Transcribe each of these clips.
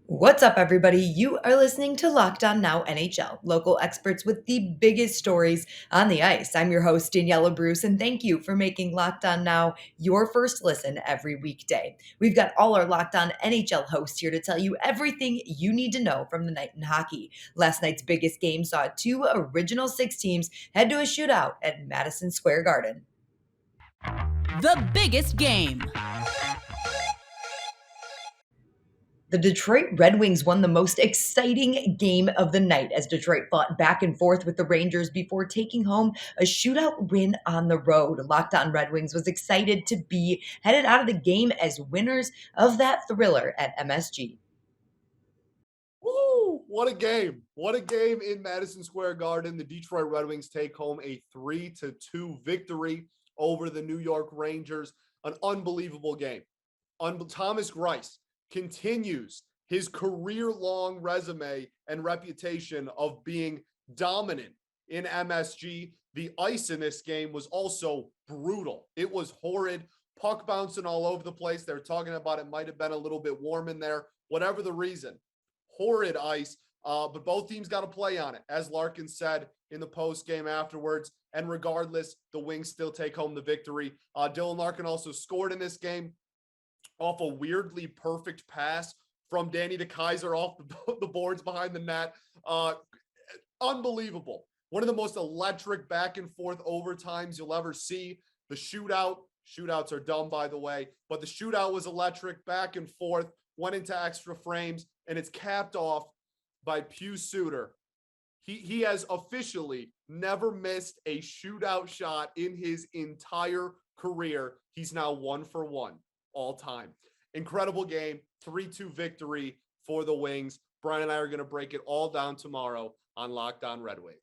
What's up, everybody? You are listening to Locked On Now NHL, local experts with the biggest stories on the ice. I'm your host, Daniella Bruce, and thank you for making Locked On Now your first listen every weekday. We've got all our Locked On NHL hosts here to tell you everything you need to know from the night in hockey. Last night's biggest game saw two original six teams head to a shootout at Madison Square Garden. The biggest game. The Detroit Red Wings won the most exciting game of the night as Detroit fought back and forth with the Rangers before taking home a shootout win on the road. Locked On Red Wings was excited to be headed out of the game as winners of that thriller at MSG. Woo! What a game. What a game in Madison Square Garden. The Detroit Red Wings take home a 3-2 victory over the New York Rangers. An unbelievable game. Thomas Greiss continues his career-long resume and reputation of being dominant in MSG. The ice in this game was also brutal. It was horrid. Puck bouncing all over the place. They were talking about it might have been a little bit warm in there. Whatever the reason, horrid ice. But both teams got to play on it, as Larkin said in the post game afterwards. And regardless, the Wings still take home the victory. Dylan Larkin also scored in this game off a weirdly perfect pass from Danny DeKeyser off the boards behind the net. Unbelievable. One of the most electric back and forth overtimes you'll ever see. The shootouts are dumb, by the way, but the shootout was electric, back and forth, went into extra frames, and it's capped off by Pius Suter. He has officially never missed a shootout shot in his entire career. He's now 1-for-1 all time. Incredible game, 3-2 victory for the Wings. Brian and I are going to break it all down tomorrow on Locked On Red Wings.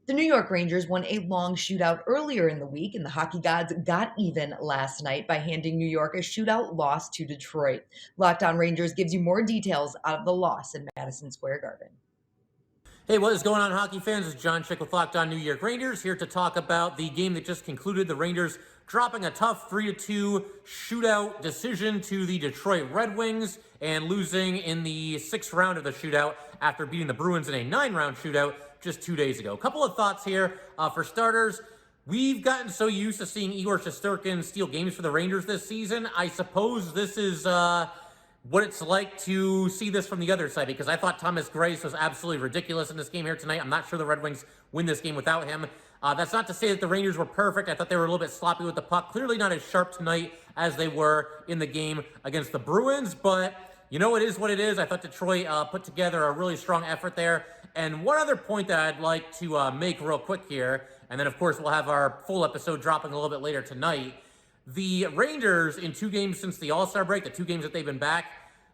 The New York Rangers won a long shootout earlier in the week, and the hockey gods got even last night by handing New York a shootout loss to Detroit. Locked On Rangers gives you more details out of the loss in Madison Square Garden. Hey, what is going on, hockey fans? It's John Chick with Locked On New York Rangers, here to talk about the game that just concluded. The Rangers dropping a tough 3-2 shootout decision to the Detroit Red Wings and losing in the 6th round of the shootout after beating the Bruins in a 9-round shootout just 2 days ago. A couple of thoughts here. For starters, we've gotten so used to seeing Igor Shesterkin steal games for the Rangers this season. I suppose this is what it's like to see this from the other side, because I thought Thomas Greiss was absolutely ridiculous in this game here tonight. I'm not sure the Red Wings win this game without him. That's not to say that the Rangers were perfect. I thought they were a little bit sloppy with the puck. Clearly not as sharp tonight as they were in the game against the Bruins, but you know, it is what it is. I thought Detroit put together a really strong effort there. And one other point that I'd like to make real quick here, and then of course we'll have our full episode dropping a little bit later tonight. The Rangers, in 2 games since the All-Star break, the 2 games that they've been back,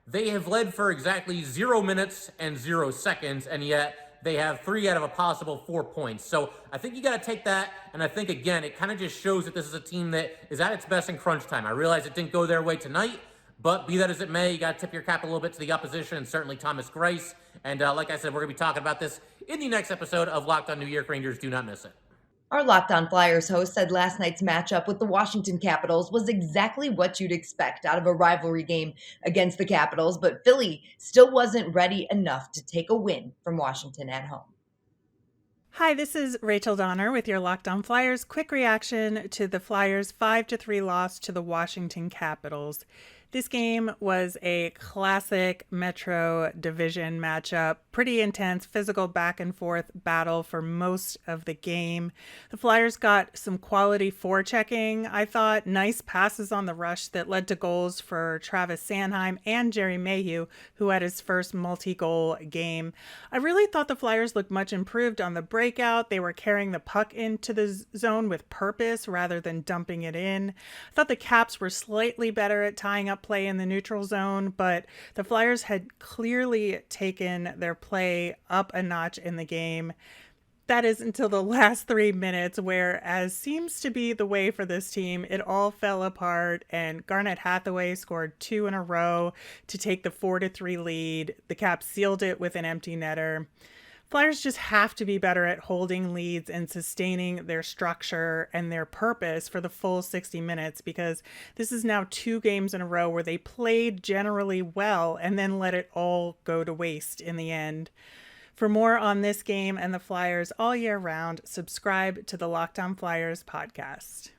they have led for exactly 0 minutes and 0 seconds, and yet they have 3 out of a possible 4 points. So I think you got to take that, and I think, again, it kind of just shows that this is a team that is at its best in crunch time. I realize it didn't go their way tonight, but be that as it may, you got to tip your cap a little bit to the opposition, and certainly Thomas Greiss. And like I said, we're going to be talking about this in the next episode of Locked On New York Rangers. Do not miss it. Our Locked On Flyers host said last night's matchup with the Washington Capitals was exactly what you'd expect out of a rivalry game against the Capitals, but Philly still wasn't ready enough to take a win from Washington at home. Hi, this is Rachel Donner with your Locked On Flyers. Quick reaction to the Flyers' 5-3 loss to the Washington Capitals. This game was a classic Metro Division matchup. Pretty intense, physical back and forth battle for most of the game. The Flyers got some quality forechecking. I thought nice passes on the rush that led to goals for Travis Sanheim and Jerry Mayhew, who had his first multi-goal game. I really thought the Flyers looked much improved on the breakout. They were carrying the puck into the zone with purpose rather than dumping it in. I thought the Caps were slightly better at tying up play in the neutral zone, but the Flyers had clearly taken their play up a notch in the game. That is until the last 3 minutes, where, as seems to be the way for this team, it all fell apart and Garnet Hathaway scored 2 in a row to take the 4-3 lead. The Caps sealed it with an empty netter. Flyers just have to be better at holding leads and sustaining their structure and their purpose for the full 60 minutes, because this is now 2 games in a row where they played generally well and then let it all go to waste in the end. For more on this game and the Flyers all year round, subscribe to the Locked On Flyers podcast.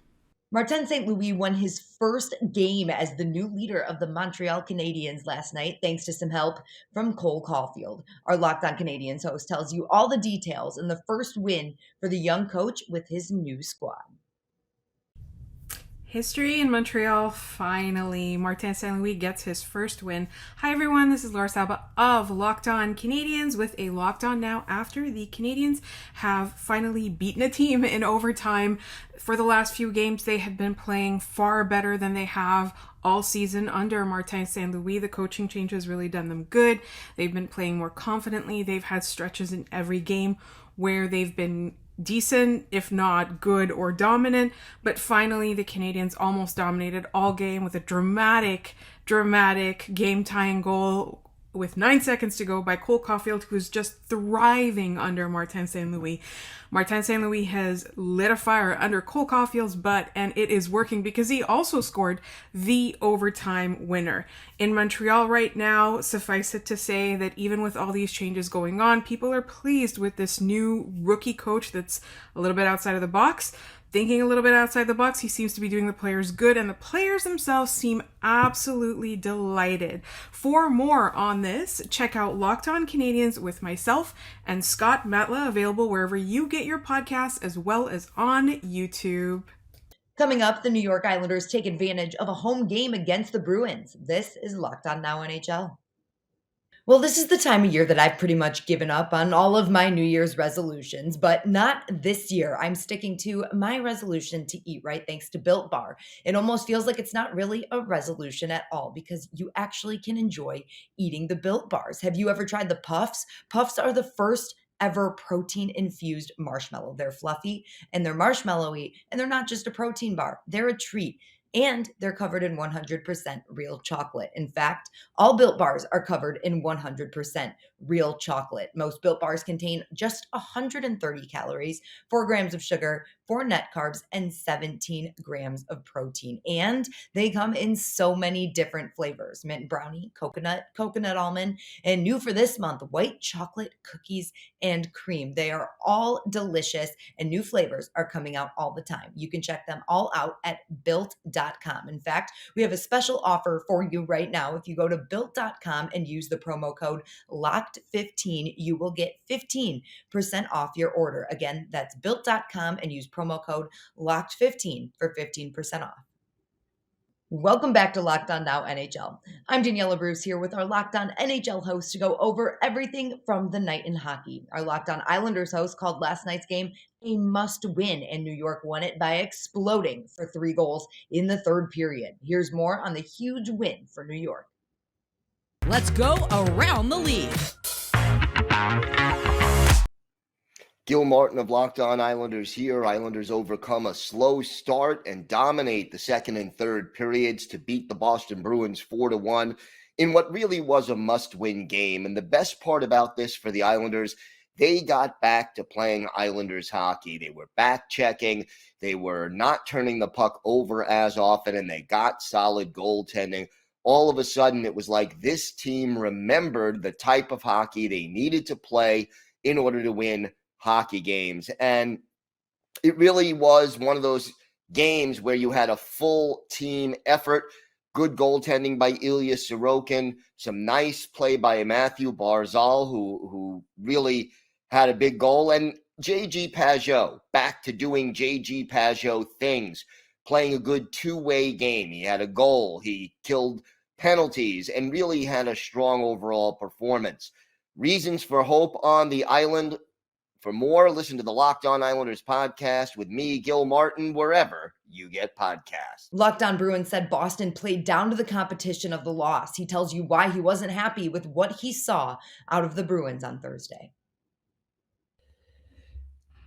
Martin St. Louis won his first game as the new leader of the Montreal Canadiens last night, thanks to some help from Cole Caufield. Our Locked On Canadiens host tells you all the details in the first win for the young coach with his new squad. History in Montreal, finally. Martin St. Louis gets his first win. Hi everyone, this is Laura Saba of Locked On Canadiens with a Locked On Now after the Canadiens have finally beaten a team in overtime. For the last few games, they have been playing far better than they have all season under Martin St. Louis. The coaching change has really done them good. They've been playing more confidently. They've had stretches in every game where they've been decent, if not good or dominant, but finally the Canadiens almost dominated all game with a dramatic game-tying goal with 9 seconds to go by Cole Caufield, who's just thriving under Martin St. Louis. Martin St. Louis has lit a fire under Cole Caufield's butt, and it is working because he also scored the overtime winner. In Montreal right now, suffice it to say that even with all these changes going on, people are pleased with this new rookie coach that's a little bit outside of the box. Thinking a little bit outside the box, he seems to be doing the players good, and the players themselves seem absolutely delighted. For more on this, check out Locked On Canadiens with myself and Scott Matla, available wherever you get your podcasts as well as on YouTube. Coming up, the New York Islanders take advantage of a home game against the Bruins. This is Locked On Now NHL. Well, this is the time of year that I've pretty much given up on all of my New Year's resolutions, but not this year. I'm sticking to my resolution to eat right thanks to Built Bar. It almost feels like it's not really a resolution at all because you actually can enjoy eating the Built Bars. Have you ever tried the Puffs? Puffs are the first ever protein-infused marshmallow. They're fluffy and they're marshmallowy, and they're not just a protein bar. They're a treat. And they're covered in 100% real chocolate. In fact, all Built Bars are covered in 100% real chocolate. Most Built Bars contain just 130 calories, 4 grams of sugar, 4 net carbs, and 17 grams of protein. And they come in so many different flavors: mint brownie, coconut almond, and new for this month, white chocolate, cookies, and cream. They are all delicious, and new flavors are coming out all the time. You can check them all out at built.com. In fact, we have a special offer for you right now. If you go to built.com and use the promo code LOCKED15, you will get 15% off your order. Again, that's built.com and use promo code LOCKED15 for 15% off. Welcome back to Locked On Now NHL. I'm Daniella Bruce here with our Locked On NHL host to go over everything from the night in hockey. Our Locked On Islanders host called last night's game a must-win, and New York won it by exploding for 3 goals in the third period. Here's more on the huge win for New York. Let's go around the league. Gil Martin of Locked On Islanders here. Islanders overcome a slow start and dominate the second and third periods to beat the Boston Bruins 4-1 in what really was a must-win game. And the best part about this for the Islanders, they got back to playing Islanders hockey. They were back-checking. They were not turning the puck over as often, and they got solid goaltending. All of a sudden, it was like this team remembered the type of hockey they needed to play in order to win hockey games. And it really was one of those games where you had a full team effort, good goaltending by Ilya Sorokin, some nice play by Matthew Barzal, who really had a big goal, and J.G. Pageau back to doing J.G. Pageau things, playing a good two-way game. He had a goal, he killed penalties, and really had a strong overall performance. Reasons for hope on the island. For more, listen to the Locked On Islanders podcast with me, Gil Martin, wherever you get podcasts. Locked On Bruins said Boston played down to the competition of the loss. He tells you why he wasn't happy with what he saw out of the Bruins on Thursday.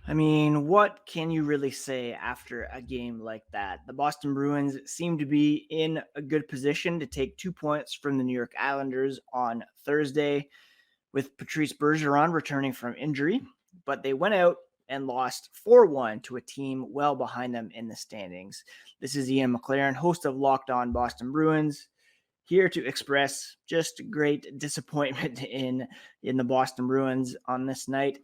I mean, what can you really say after a game like that? The Boston Bruins seem to be in a good position to take 2 points from the New York Islanders on Thursday. with Patrice Bergeron returning from injury, but they went out and lost 4-1 to a team well behind them in the standings. This is Ian McLaren, host of Locked On Boston Bruins, here to express just great disappointment in the Boston Bruins on this night.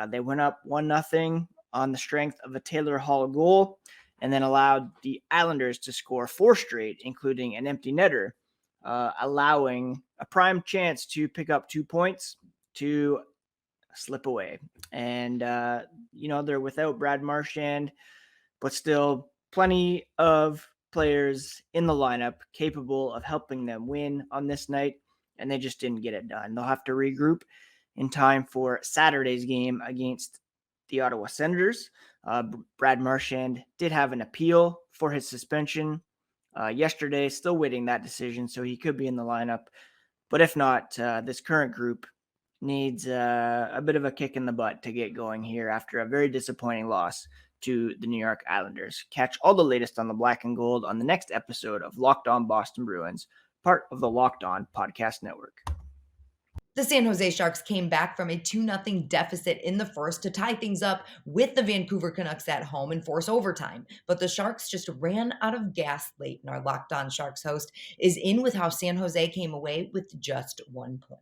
They went up 1-0 on the strength of a Taylor Hall goal, and then allowed the Islanders to score 4 straight, including an empty netter, allowing a prime chance to pick up 2 points to slip away. And, they're without Brad Marchand, but still plenty of players in the lineup capable of helping them win on this night, and they just didn't get it done. They'll have to regroup in time for Saturday's game against the Ottawa Senators. Brad Marchand did have an appeal for his suspension yesterday, still waiting that decision, so he could be in the lineup. But if not, this current group needs a bit of a kick in the butt to get going here after a very disappointing loss to the New York Islanders. Catch all the latest on the Black and Gold on the next episode of Locked On Boston Bruins, part of the Locked On Podcast Network. The San Jose Sharks came back from a 2-0 deficit in the first to tie things up with the Vancouver Canucks at home and force overtime. But the Sharks just ran out of gas late, and our Locked On Sharks host is in with how San Jose came away with just 1 point.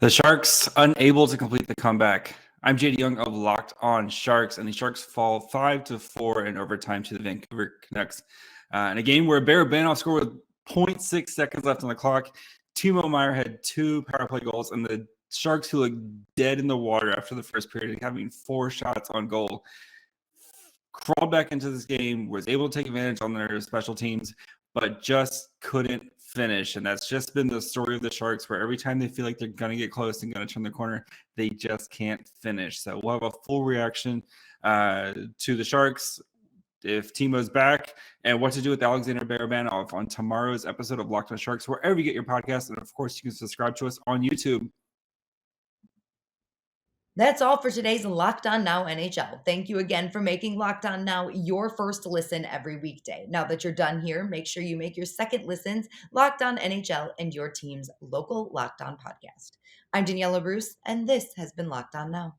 The Sharks unable to complete the comeback. I'm JD Young of Locked On Sharks, and the Sharks fall 5-4 in overtime to the Vancouver Canucks. In a game where Barabanov scored with 0.6 seconds left on the clock, Timo Meier had 2 power play goals, and the Sharks, who looked dead in the water after the first period, having 4 shots on goal, crawled back into this game, was able to take advantage on their special teams, but just couldn't finish. And that's just been the story of the Sharks, where every time they feel like they're going to get close and going to turn the corner, they just can't finish. So we'll have a full reaction to the Sharks if Timo's back, and what to do with Alexander Barabanov on tomorrow's episode of Locked On Sharks, wherever you get your podcast. And of course, you can subscribe to us on YouTube. That's all for today's Locked On Now NHL. Thank you again for making Locked On Now your first listen every weekday. Now that you're done here, make sure you make your second listens Locked On NHL and your team's local Locked On podcast. I'm Daniella Bruce, and this has been Locked On Now.